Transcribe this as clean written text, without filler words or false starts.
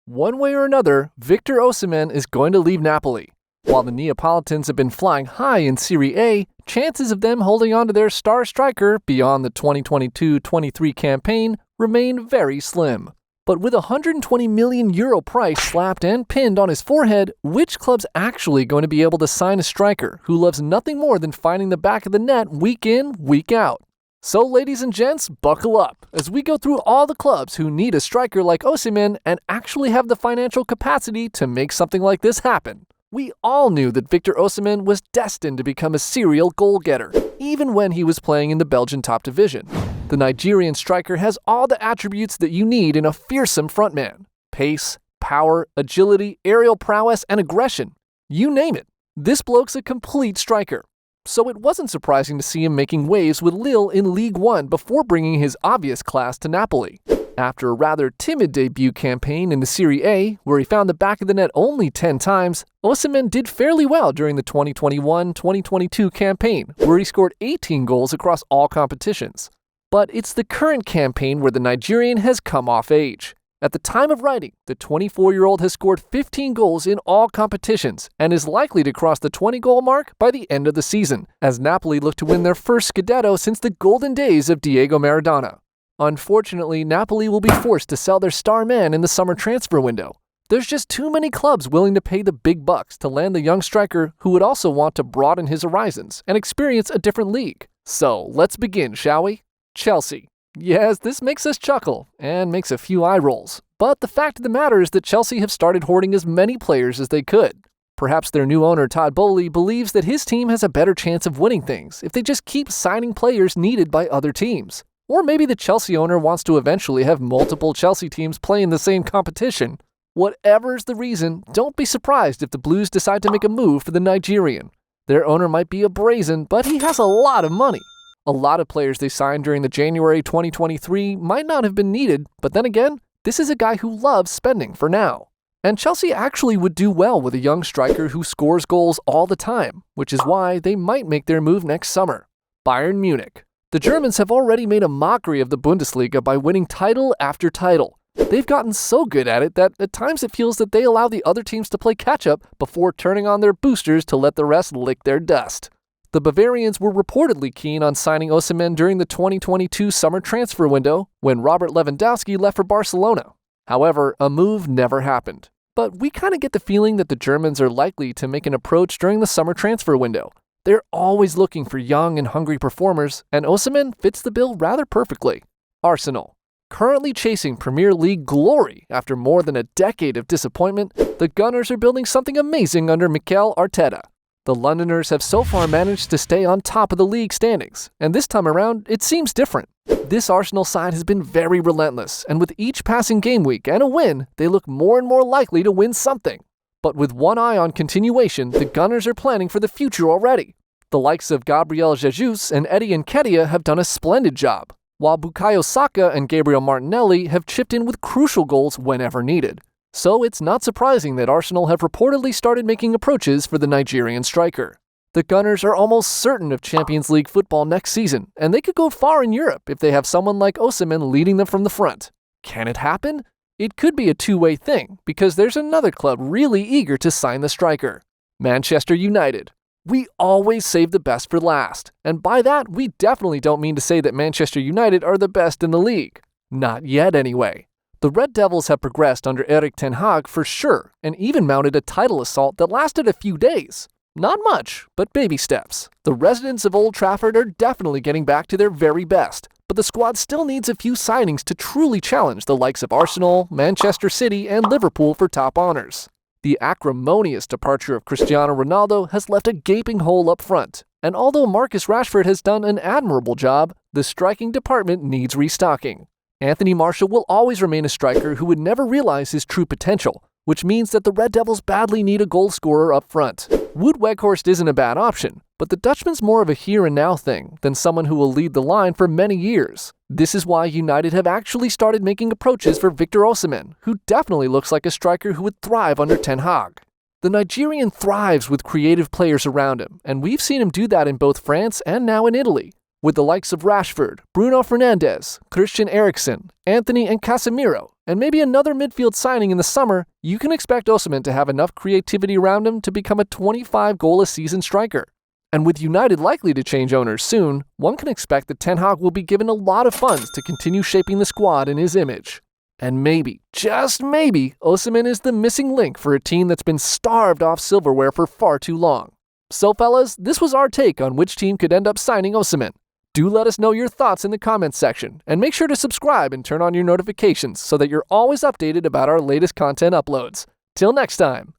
One way or another, Victor Osimhen is going to leave Napoli. While the Neapolitans have been flying high in Serie A, chances of them holding on to their star striker beyond the 2022-23 campaign remain very slim. But with a €120 million price slapped and pinned on his forehead, which club's actually going to be able to sign a striker who loves nothing more than finding the back of the net week in, week out? So ladies and gents, buckle up as we go through all the clubs who need a striker like Osimhen and actually have the financial capacity to make something like this happen. We all knew that Victor Osimhen was destined to become a serial goal-getter, even when he was playing in the Belgian top division. The Nigerian striker has all the attributes that you need in a fearsome frontman: pace, power, agility, aerial prowess, and aggression. You name it. This bloke's a complete striker. So it wasn't surprising to see him making waves with Lille in Ligue 1 before bringing his obvious class to Napoli. After a rather timid debut campaign in the Serie A, where he found the back of the net only 10 times, Osimhen did fairly well during the 2021-2022 campaign, where he scored 18 goals across all competitions. But it's the current campaign where the Nigerian has come off age. At the time of writing, the 24-year-old has scored 15 goals in all competitions and is likely to cross the 20-goal mark by the end of the season, as Napoli look to win their first Scudetto since the golden days of Diego Maradona. Unfortunately, Napoli will be forced to sell their star man in the summer transfer window. There's just too many clubs willing to pay the big bucks to land the young striker who would also want to broaden his horizons and experience a different league. So, let's begin, shall we? Chelsea. Yes, this makes us chuckle and makes a few eye rolls. But the fact of the matter is that Chelsea have started hoarding as many players as they could. Perhaps their new owner, Todd Boehly, believes that his team has a better chance of winning things if they just keep signing players needed by other teams. Or maybe the Chelsea owner wants to eventually have multiple Chelsea teams play in the same competition. Whatever's the reason, don't be surprised if the Blues decide to make a move for the Nigerian. Their owner might be a brazen, but he has a lot of money. A lot of players they signed during the January 2023 might not have been needed, but then again, this is a guy who loves spending for now. And Chelsea actually would do well with a young striker who scores goals all the time, which is why they might make their move next summer. Bayern Munich. The Germans have already made a mockery of the Bundesliga by winning title after title. They've gotten so good at it that at times it feels that they allow the other teams to play catch-up before turning on their boosters to let the rest lick their dust. The Bavarians were reportedly keen on signing Osimhen during the 2022 summer transfer window when Robert Lewandowski left for Barcelona. However, a move never happened. But we kind of get the feeling that the Germans are likely to make an approach during the summer transfer window. They're always looking for young and hungry performers, and Osimhen fits the bill rather perfectly. Arsenal. Currently chasing Premier League glory after more than a decade of disappointment, the Gunners are building something amazing under Mikel Arteta. The Londoners have so far managed to stay on top of the league standings, and this time around, it seems different. This Arsenal side has been very relentless, and with each passing game week and a win, they look more and more likely to win something. But with one eye on continuation, the Gunners are planning for the future already. The likes of Gabriel Jesus and Eddie Nketiah have done a splendid job, while Bukayo Saka and Gabriel Martinelli have chipped in with crucial goals whenever needed. So it's not surprising that Arsenal have reportedly started making approaches for the Nigerian striker. The Gunners are almost certain of Champions League football next season, and they could go far in Europe if they have someone like Osimhen leading them from the front. Can it happen? It could be a two-way thing, because there's another club really eager to sign the striker: Manchester United. We always save the best for last, and by that we definitely don't mean to say that Manchester United are the best in the league. Not yet anyway. The Red Devils have progressed under Erik ten Hag for sure, and even mounted a title assault that lasted a few days. Not much, but baby steps. The residents of Old Trafford are definitely getting back to their very best, but the squad still needs a few signings to truly challenge the likes of Arsenal, Manchester City, and Liverpool for top honors. The acrimonious departure of Cristiano Ronaldo has left a gaping hole up front, and although Marcus Rashford has done an admirable job, the striking department needs restocking. Anthony Martial will always remain a striker who would never realize his true potential, which means that the Red Devils badly need a goal scorer up front. Wout Weghorst isn't a bad option, but the Dutchman's more of a here and now thing than someone who will lead the line for many years. This is why United have actually started making approaches for Victor Osimhen, who definitely looks like a striker who would thrive under Ten Hag. The Nigerian thrives with creative players around him, and we've seen him do that in both France and now in Italy. With the likes of Rashford, Bruno Fernandes, Christian Eriksen, Anthony and Casemiro, and maybe another midfield signing in the summer, you can expect Osimhen to have enough creativity around him to become a 25-goal-a-season striker. And with United likely to change owners soon, one can expect that Ten Hag will be given a lot of funds to continue shaping the squad in his image. And maybe, just maybe, Osimhen is the missing link for a team that's been starved off silverware for far too long. So fellas, this was our take on which team could end up signing Osimhen. Do let us know your thoughts in the comments section, and make sure to subscribe and turn on your notifications so that you're always updated about our latest content uploads. Till next time.